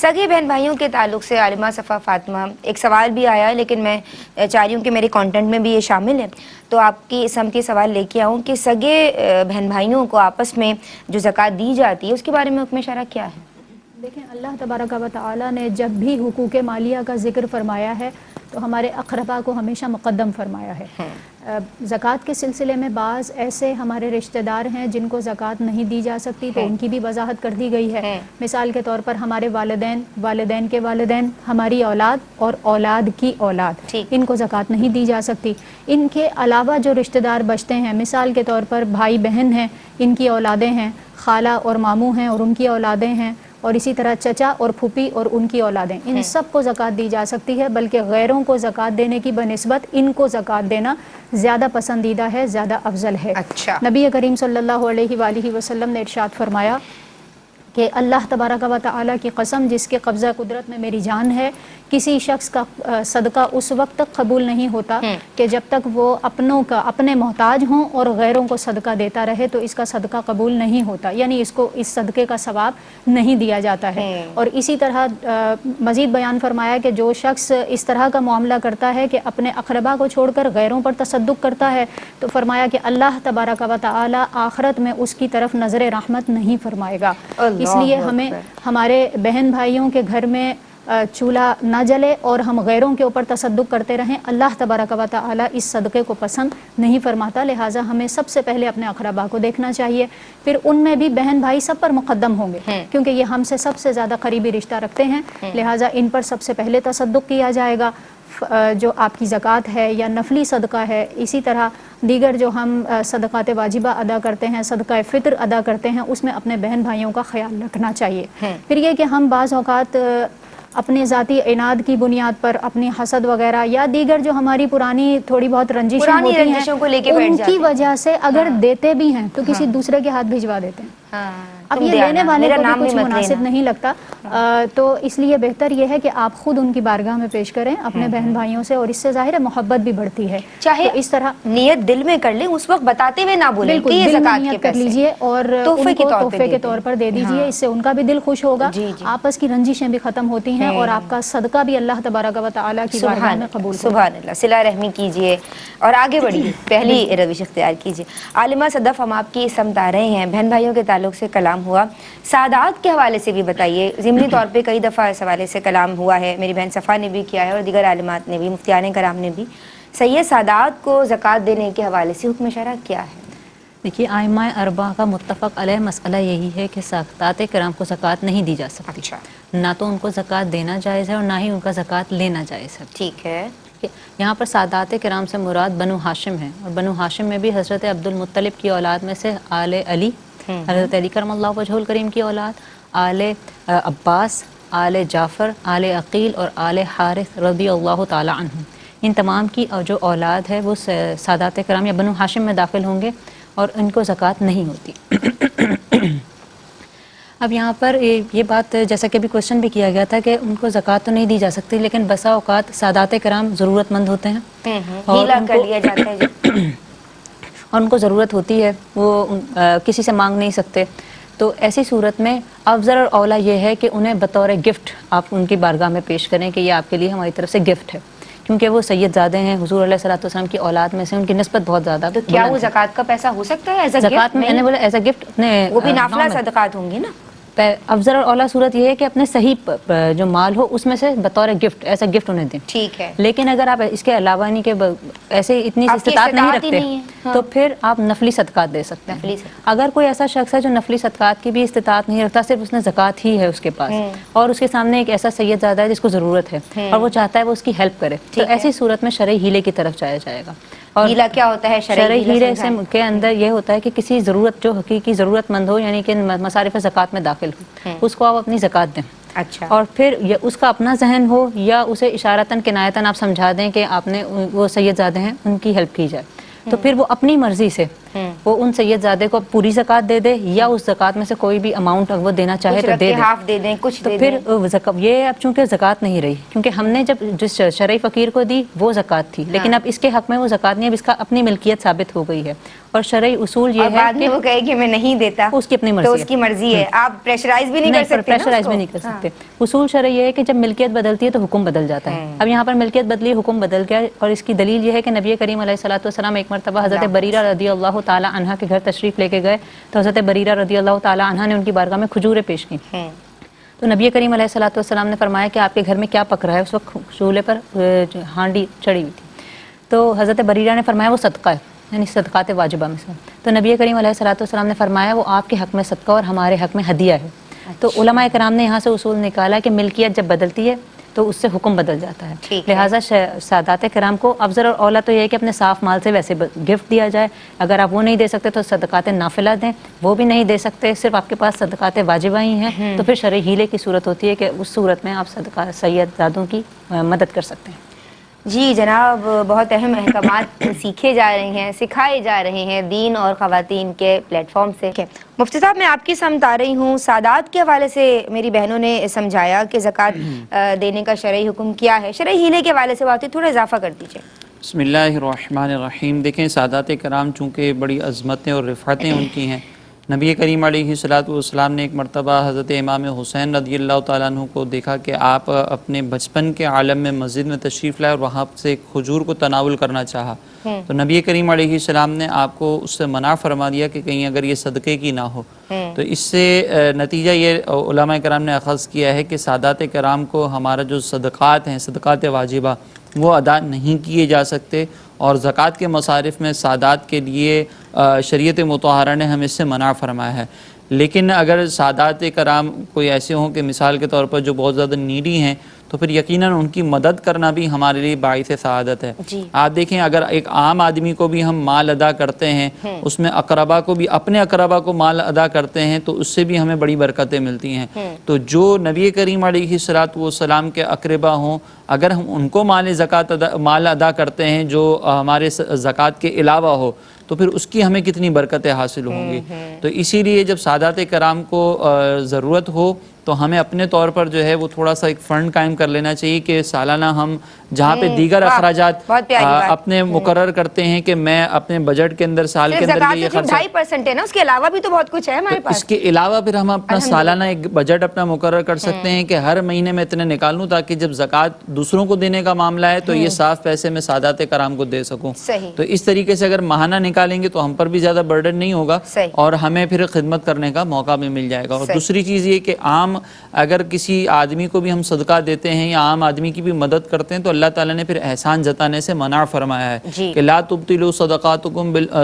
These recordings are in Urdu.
سگے بہن بھائیوں کے تعلق سے عالمہ صفا فاطمہ ایک سوال بھی آیا ہے، لیکن میں چاہ رہی ہوں کہ میرے کانٹینٹ میں بھی یہ شامل ہے، تو آپ کی سمتی سوال لے کے آؤں کہ سگے بہن بھائیوں کو آپس میں جو زکوٰۃ دی جاتی ہے اس کے بارے میں حکم شرع کیا ہے؟ دیکھیں، اللہ تبارک و تعالیٰ نے جب بھی حقوق مالیہ کا ذکر فرمایا ہے تو ہمارے اقربا کو ہمیشہ مقدم فرمایا ہے۔ زکوٰۃ کے سلسلے میں بعض ایسے ہمارے رشتہ دار ہیں جن کو زکوٰۃ نہیں دی جا سکتی، تو ان کی بھی وضاحت کر دی گئی ہے۔ مثال کے طور پر ہمارے والدین، والدین کے والدین، ہماری اولاد اور اولاد کی اولاد، ان کو زکوٰۃ نہیں دی جا سکتی۔ ان کے علاوہ جو رشتہ دار بچتے ہیں، مثال کے طور پر بھائی بہن ہیں، ان کی اولادیں ہیں، خالہ اور ماموں ہیں اور ان کی اولادیں ہیں، اور اسی طرح چچا اور پھوپھی اور ان کی اولادیں، ان سب کو زکوٰۃ دی جا سکتی ہے، بلکہ غیروں کو زکوٰۃ دینے کی بنسبت ان کو زکوٰۃ دینا زیادہ پسندیدہ ہے، زیادہ افضل ہے۔ نبی کریم صلی اللہ علیہ وآلہ وسلم نے ارشاد فرمایا کہ اللہ تبارک و تعالیٰ کی قسم جس کے قبضہ قدرت میں میری جان ہے، کسی شخص کا صدقہ اس وقت تک قبول نہیں ہوتا کہ جب تک وہ اپنے محتاج ہوں اور غیروں کو صدقہ دیتا رہے تو اس کا صدقہ قبول نہیں ہوتا، یعنی اس کو اس صدقے کا ثواب نہیں دیا جاتا ہے۔ اور اسی طرح مزید بیان فرمایا کہ جو شخص اس طرح کا معاملہ کرتا ہے کہ اپنے اقربا کو چھوڑ کر غیروں پر تصدق کرتا ہے، تو فرمایا کہ اللہ تبارک و تعالیٰ آخرت میں اس کی طرف نظر رحمت نہیں فرمائے گا۔ اس لیے ہمیں ہمارے بہن بھائیوں کے گھر میں چولہا نہ جلے اور ہم غیروں کے اوپر تصدق کرتے رہیں، اللہ تبارک و تعالیٰ اس صدقے کو پسند نہیں فرماتا، لہٰذا ہمیں سب سے پہلے اپنے اقربا کو دیکھنا چاہیے، پھر ان میں بھی بہن بھائی سب پر مقدم ہوں گے کیونکہ یہ ہم سے سب سے زیادہ قریبی رشتہ رکھتے ہیں، لہٰذا ان پر سب سے پہلے تصدق کیا جائے گا، جو آپ کی زکوٰۃ ہے یا نفلی صدقہ ہے۔ اسی طرح دیگر جو ہم صدقات واجبہ ادا کرتے ہیں، صدقہ فطر ادا کرتے ہیں، اس میں اپنے بہن بھائیوں کا خیال رکھنا چاہیے۔ پھر یہ کہ ہم بعض اوقات اپنے ذاتی عناد کی بنیاد پر اپنی حسد وغیرہ یا دیگر جو ہماری پرانی تھوڑی بہت رنجشیں ہوتی ہیں ان کی وجہ سے اگر دیتے بھی ہیں تو کسی دوسرے کے ہاتھ بھجوا دیتے ہیں، اب یہ لینے والے کو بھی کچھ مناسب نہیں لگتا، تو اس لیے بہتر یہ ہے کہ آپ خود ان کی بارگاہ میں پیش کریں اپنے بہن بھائیوں سے، اور اس سے ظاہر ہے محبت بھی بڑھتی ہے۔ چاہے اس طرح نیت دل میں کر لیں، اس وقت بتاتے ہوئے نہ بولیں کہ یہ زکوٰۃ کے کر لیجئے اور ان کو تحفے کے طور پر دے دیجئے، اس سے ان کا بھی دل خوش ہوگا، آپس کی رنجشیں بھی ختم ہوتی ہیں اور آپ کا صدقہ بھی اللہ تبارک و تعالیٰ کی بارگاہ میں قبول ہوگا۔ سبحان اللہ، صلہ رحمی کیجئے اور آگے بڑھیے، پہلی روش اختیار کیجئے۔ عالمہ صدف، ہم آپ کی سمت آ رہے ہیں، بہن بھائیوں کے تعلق سے کلام ہوا، سعادات کے حوالے سے بھی بتائیے۔ ضمنی طور پہ کئی دفعہ اس حوالے سے کلام ہوا ہے، میری بہن صفا نے بھی کیا ہے اور دیگر عالمات نے بھی، مفتیان کرام نے بھی۔ سید سادات کو زکوٰۃ دینے کے حوالے سے حکم شرع کیا ہے؟ دیکھیے، ائمہ اربعہ کا متفق علیہ مسئلہ یہی ہے کہ سادات کرام کو زکوٰۃ نہیں دی جا سکتی، نہ تو ان کو زکوٰۃ دینا جائز ہے اور نہ ہی ان کا زکوٰۃ لینا جائز ہے۔ ٹھیک ہے، یہاں پر سادات کرام سے مراد بنو ہاشم ہے، اور بنو ہاشم میں بھی حضرت عبد المطلب کی اولاد میں سے آل علی، حضرت علی کرم اللہ وجہہ الکریم کی اولاد، آل عباس، آل جعفر، آل عقیل اور آل حارث رضی اللہ تعالی عنہ، ان تمام کی جو اولاد ہے وہ سادات کرام یا بنو ہاشم میں داخل ہوں گے اور ان کو زکوٰۃ نہیں ہوتی۔ اب یہاں پر یہ بات جیسا کہ بھی کوشچن بھی کیا گیا تھا کہ ان کو زکوٰۃ تو نہیں دی جا سکتی، لیکن بسا اوقات سادات کرام ضرورت مند ہوتے ہیں اور ان کو ضرورت ہوتی ہے، وہ کسی سے مانگ نہیں سکتے، تو ایسی صورت میں افضل اور اولیٰ یہ ہے کہ انہیں بطور گفٹ آپ ان کی بارگاہ میں پیش کریں کہ یہ آپ کے لیے ہماری طرف سے گفٹ ہے، کیونکہ وہ سید زادے ہیں، حضور علیہ الصلوۃ والسلام کی اولاد میں سے، ان کی نسبت بہت زیادہ۔ تو کیا وہ زکوٰۃ کا پیسہ ہو سکتا ہے؟ زکوٰۃ میں نے بولا ایز اے گفٹ، وہ بھی نافلہ صدقات ہوں گی نا؟ افضل اور اولیٰ صورت یہ ہے کہ اپنے صحیح جو مال ہو اس میں سے بطور گفٹ، ایسا گفٹ انہیں دیں، ٹھیک ہے۔ لیکن اگر آپ اس کے علاوہ نہیں کہ ایسے اتنی استطاعت نہیں رکھتے تو پھر آپ نفلی صدقات دے سکتے ہیں۔ اگر کوئی ایسا شخص ہے جو نفلی صدقات کی بھی استطاعت نہیں رکھتا، صرف اس نے زکوٰۃ ہی ہے اس کے پاس اور اس کے سامنے ایک ایسا سید زادہ ہے جس کو ضرورت ہے اور وہ چاہتا ہے وہ اس کی ہیلپ کرے، تو ایسی صورت میں شرعی ہیلے کی طرف جایا جائے گا۔ اور ہیلا کیا ہوتا ہے؟ شرعی ہیلے سے کے اندر یہ ہوتا ہے کہ کسی ضرورت جو حقیقی ضرورت مند ہو، یعنی کہ مصارف زکوٰۃ میں داخل ہو، اس کو آپ اپنی زکوٰۃ دیں، اچھا، اور پھر یہ اس کا اپنا ذہن ہو یا اسے اشارتاً کنایتاً آپ سمجھا دیں کہ آپ نے وہ سید زادے ہیں ان کی ہیلپ کی جائے، تو پھر وہ اپنی مرضی سے وہ ان سیدزادے کو پوری زکوٰۃ دے دے یا اس زکوٰۃ میں سے کوئی بھی اماؤنٹ وہ دینا چاہے کچھ تو رکھ دے کے دے. ہاف دے دیں، کچھ تو دے پھر دیں. یہ اب چونکہ زکوٰۃ نہیں رہی، کیونکہ ہم نے جب جس شرعی فقیر کو دی وہ زکوٰۃ تھی، لیکن اب اس کے حق میں وہ زکوٰۃ نہیں، اب اس کا اپنی ملکیت ثابت ہو گئی ہے. اور شرعی اصول یہ اور ہے بعد میں کہ وہ کہے کہ میں نہیں دیتا، اس کی اپنی تو مرضی اس کی مرضی ہے، آپ پریشرائز بھی نہیں کر سکتے نا اس پریشرائز کو. بھی نہیں کر سکتے. اصول شرعی یہ ہے کہ جب ملکیت بدلتی ہے تو حکم بدل جاتا ہے. اب یہاں پر ملکیت بدلی، حکم بدل گیا، اور اس کی دلیل یہ ہے کہ نبی کریم علیہ الصلوۃ والسلام ایک مرتبہ حضرت بریرہ رضی اللہ تعالی عنہ کے گھر تشریف لے کے گئے تو حضرت بریرہ رضی اللہ تعالی عنہ نے ان کی بارگاہ میں کھجوریں پیش کی. تو نبی کریم علیہ الصلوۃ والسلام نے فرمایا کہ آپ کے گھر میں کیا پک رہا ہے؟ اس وقت چولہے پر ہانڈی چڑھی ہوئی تھی. تو حضرت بریرہ نے فرمایا وہ صدقہ ہے، یعنی صدقات واجبہ میں سے. تو نبی کریم علیہ الصلوۃ والسلام نے فرمایا وہ آپ کے حق میں صدقہ اور ہمارے حق میں ہدیہ ہے. تو علماء کرام نے یہاں سے اصول نکالا کہ ملکیت جب بدلتی ہے تو اس سے حکم بدل جاتا ہے. لہٰذا سادات کرام کو افضل اور اولا تو یہ ہے کہ اپنے صاف مال سے ویسے گفٹ دیا جائے. اگر آپ وہ نہیں دے سکتے تو صدقات نافلہ دیں، وہ بھی نہیں دے سکتے، صرف آپ کے پاس صدقات واجبہ ہی ہیں، تو پھر شرعی ہیلے کی صورت ہوتی ہے کہ اس صورت میں آپ صدقہ سیدزادوں کی مدد کر سکتے ہیں. جی جناب، بہت اہم احکامات سیکھے جا رہے ہیں، سکھائے جا رہے ہیں دین اور خواتین کے پلیٹ فارم سے. مفتی صاحب، میں آپ کی سمت آ رہی ہوں. سادات کے حوالے سے میری بہنوں نے سمجھایا کہ زکوٰۃ دینے کا شرعی حکم کیا ہے. شرعی ہیلے کے حوالے سے بات تھوڑا اضافہ کر دیجیے. بسم اللہ الرحمن الرحیم. دیکھیں، سادات کرام چونکہ بڑی عظمتیں اور رفعتیں ان کی ہیں، نبی کریم علیہ الصلوۃ والسلام نے ایک مرتبہ حضرت امام حسین رضی اللہ تعالیٰ عنہ کو دیکھا کہ آپ اپنے بچپن کے عالم میں مسجد میں تشریف لائے اور وہاں سے ایک کھجور کو تناول کرنا چاہا. تو نبی کریم علیہ السلام نے آپ کو اس سے منع فرما دیا کہ کہیں اگر یہ صدقے کی نہ ہو. تو اس سے نتیجہ یہ علماء کرام نے اخذ کیا ہے کہ سادات کرام کو ہمارا جو صدقات ہیں، صدقات واجبہ، وہ ادا نہیں کیے جا سکتے، اور زکوٰۃ کے مصارف میں سادات کے لیے شریعت مطہرہ نے ہمیں اس سے منع فرمایا ہے. لیکن اگر سادات کرام کوئی ایسے ہوں کہ مثال کے طور پر جو بہت زیادہ نیڈی ہیں، تو پھر یقیناً ان کی مدد کرنا بھی ہمارے لیے باعث سعادت ہے. آپ دیکھیں، اگر ایک عام آدمی کو بھی ہم مال ادا کرتے ہیں، اس میں اقربا کو بھی، اپنے اقربا کو مال ادا کرتے ہیں، تو اس سے بھی ہمیں بڑی برکتیں ملتی ہیں. تو جو نبی کریم علیہ الصلوۃ والسلام کے اقربا ہوں، اگر ہم ان کو مال ادا کرتے ہیں جو ہمارے زکوٰۃ کے علاوہ ہو، تو پھر اس کی ہمیں کتنی برکتیں حاصل ہوں گی. تو اسی لیے جب سادات کرام کو ضرورت ہو تو ہمیں اپنے طور پر جو ہے وہ تھوڑا سا ایک فنڈ قائم کر لینا چاہیے کہ سالانہ ہم جہاں پہ دیگر اخراجات اپنے مقرر کرتے ہیں کہ میں اپنے بجٹ کے اندر سال کے اندر یہ خرچہ 2.5% ہے نا، اس کے علاوہ بھی تو بہت کچھ ہے ہمارے پاس. اس کے علاوہ پھر ہم اپنا سالانہ ایک بجٹ اپنا مقرر کر سکتے ہیں کہ ہر مہینے میں اتنے نکالوں، تاکہ جب زکوٰۃ دوسروں کو دینے کا معاملہ ہے تو یہ صاف پیسے میں سادات کرام کو دے سکوں. تو اس طریقے سے اگر ماہانہ نکالیں گے تو ہم پر بھی زیادہ برڈن نہیں ہوگا اور ہمیں پھر خدمت کرنے کا موقع بھی مل جائے گا. اور دوسری چیز یہ کہ عام اگر کسی آدمی کو بھی ہم صدقہ دیتے ہیں یا عام آدمی کی بھی مدد کرتے ہیں تو اللہ تعالیٰ نے پھر احسان جتانے سے منع فرمایا ہے کہ لا تبطلوا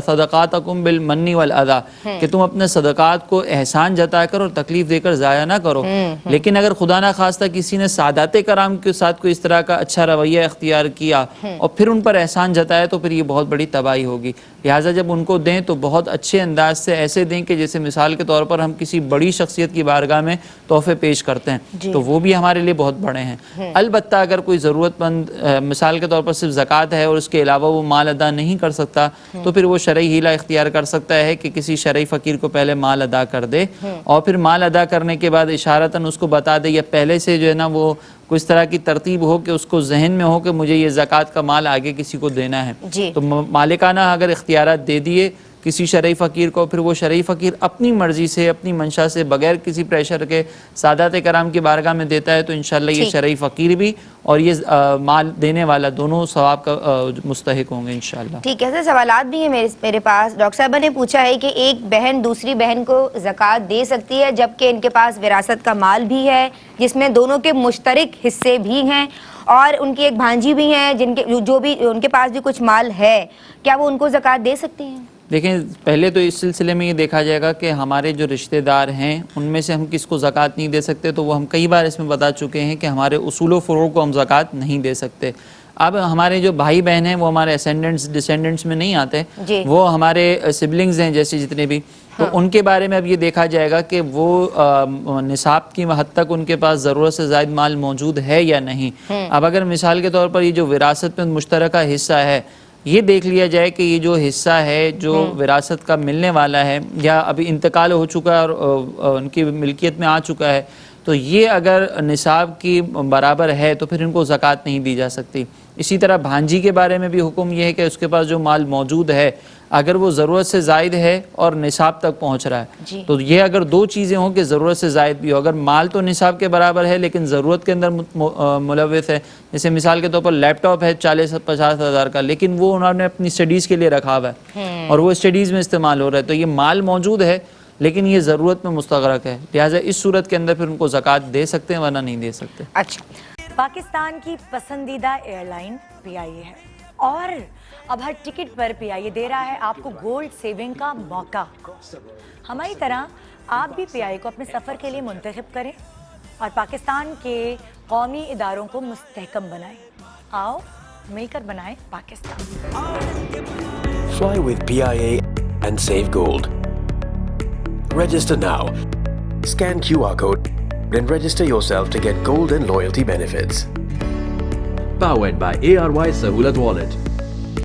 صدقاتکم بالمن والاذی، کہ تم اپنے صدقات کو احسان جتا کر اور تکلیف دے کر ضائع نہ کرو. لیکن اگر خدا نہ خواستہ کسی نے سادات کرام کے ساتھ کوئی اس طرح کا اچھا رویہ اختیار کیا اور پھر ان پر احسان جتایا تو پھر یہ بہت بڑی تباہی ہوگی. لہٰذا جب ان کو دیں تو بہت اچھے انداز سے ایسے دیں کہ جیسے مثال کے طور پر ہم کسی بڑی شخصیت کی بارگاہ میں تحفے پیش کرتے ہیں تو وہ بھی ہمارے لیے بہت بڑے ہیں. البتہ اگر کوئی ضرورت مند مثال کے طور پر صرف زکوٰۃ ہے اور اس کے علاوہ وہ مال ادا نہیں کر سکتا تو پھر وہ شرعی ہیلہ اختیار کر سکتا ہے کہ کسی شرعی فقیر کو پہلے مال ادا کر دے اور پھر مال ادا کرنے کے بعد اشارتاً اس کو بتا دے یا پہلے سے جو ہے نا وہ کوئی اس طرح کی ترتیب ہو کہ اس کو ذہن میں ہو کہ مجھے یہ زکوٰۃ کا مال آگے کسی کو دینا ہے. تو مالکانہ اگر اختیارات دے دیے کسی شرعی فقیر کو، پھر وہ شرعی فقیر اپنی مرضی سے، اپنی منشا سے، بغیر کسی پریشر کے سادات کرام کی بارگاہ میں دیتا ہے تو انشاءاللہ یہ شرعی فقیر بھی اور یہ مال دینے والا دونوں ثواب کا مستحق ہوں گے انشاءاللہ. ٹھیک ہے سر، سوالات بھی ہیں میرے پاس. ڈاکٹر صاحبہ نے پوچھا ہے کہ ایک بہن دوسری بہن کو زکوٰۃ دے سکتی ہے جبکہ ان کے پاس وراثت کا مال بھی ہے جس میں دونوں کے مشترک حصے بھی ہیں اور ان کی ایک بھانجی بھی ہیں جو بھی ان کے پاس بھی کچھ مال ہے، کیا وہ ان کو زکوٰۃ دے سکتی ہیں؟ دیکھیں، پہلے تو اس سلسلے میں یہ دیکھا جائے گا کہ ہمارے جو رشتہ دار ہیں ان میں سے ہم کس کو زکوٰۃ نہیں دے سکتے، تو وہ ہم کئی بار اس میں بتا چکے ہیں کہ ہمارے اصول و فروع کو ہم زکوٰۃ نہیں دے سکتے. اب ہمارے جو بھائی بہن ہیں وہ ہمارے اسینڈنٹس ڈسینڈنٹس میں نہیں آتے، وہ ہمارے سبلنگز ہیں جیسے جتنے بھی، تو ان کے بارے میں اب یہ دیکھا جائے گا کہ وہ نصاب کی حد تک ان کے پاس ضرورت سے زائد مال موجود ہے یا نہیں. اب اگر مثال کے طور پر یہ جو وراثت میں مشترکہ حصہ ہے یہ دیکھ لیا جائے کہ یہ جو حصہ ہے جو وراثت کا ملنے والا ہے یا ابھی انتقال ہو چکا ہے اور ان کی ملکیت میں آ چکا ہے، تو یہ اگر نصاب کی برابر ہے تو پھر ان کو زکوٰۃ نہیں دی جا سکتی۔ اسی طرح بھانجی کے بارے میں بھی حکم یہ ہے کہ اس کے پاس جو مال موجود ہے اگر وہ ضرورت سے زائد ہے اور نصاب تک پہنچ رہا ہے تو یہ اگر دو چیزیں ہوں کہ ضرورت سے زائد بھی ہو، اگر مال تو نصاب کے برابر ہے لیکن ضرورت کے اندر ملوث ہے، جیسے مثال کے طور پر لیپ ٹاپ ہے 40-50 ہزار کا لیکن وہ انہوں نے اپنی اسٹڈیز کے لیے رکھا ہوا ہے اور وہ اسٹڈیز میں استعمال ہو رہا ہے، تو یہ مال موجود ہے لیکن یہ ضرورت میں مستغرق ہے، لہٰذا اس صورت کے اندر پھر ان کو زکوٰۃ دے سکتے ہیں ورنہ نہیں دے سکتے۔ اچھا، پاکستان کی پسندیدہ ایئر لائن پی آئی اے ہے اور اب ہر ٹکٹ پر پی آئی اے دے رہا ہے آپ کو گولڈ سیونگ کا موقع۔ ہماری طرح آپ بھی پی آئی اے کو اپنے سفر کے لیے منتخب کریں اور پاکستان کے قومی اداروں کو مستحکم بنائیں۔ آؤ مل کر بنائیں Pakistan. Fly with PIA and save gold. Register now. Scan QR code and register yourself to get gold and loyalty benefits. Powered by ARY Sahulat Wallet.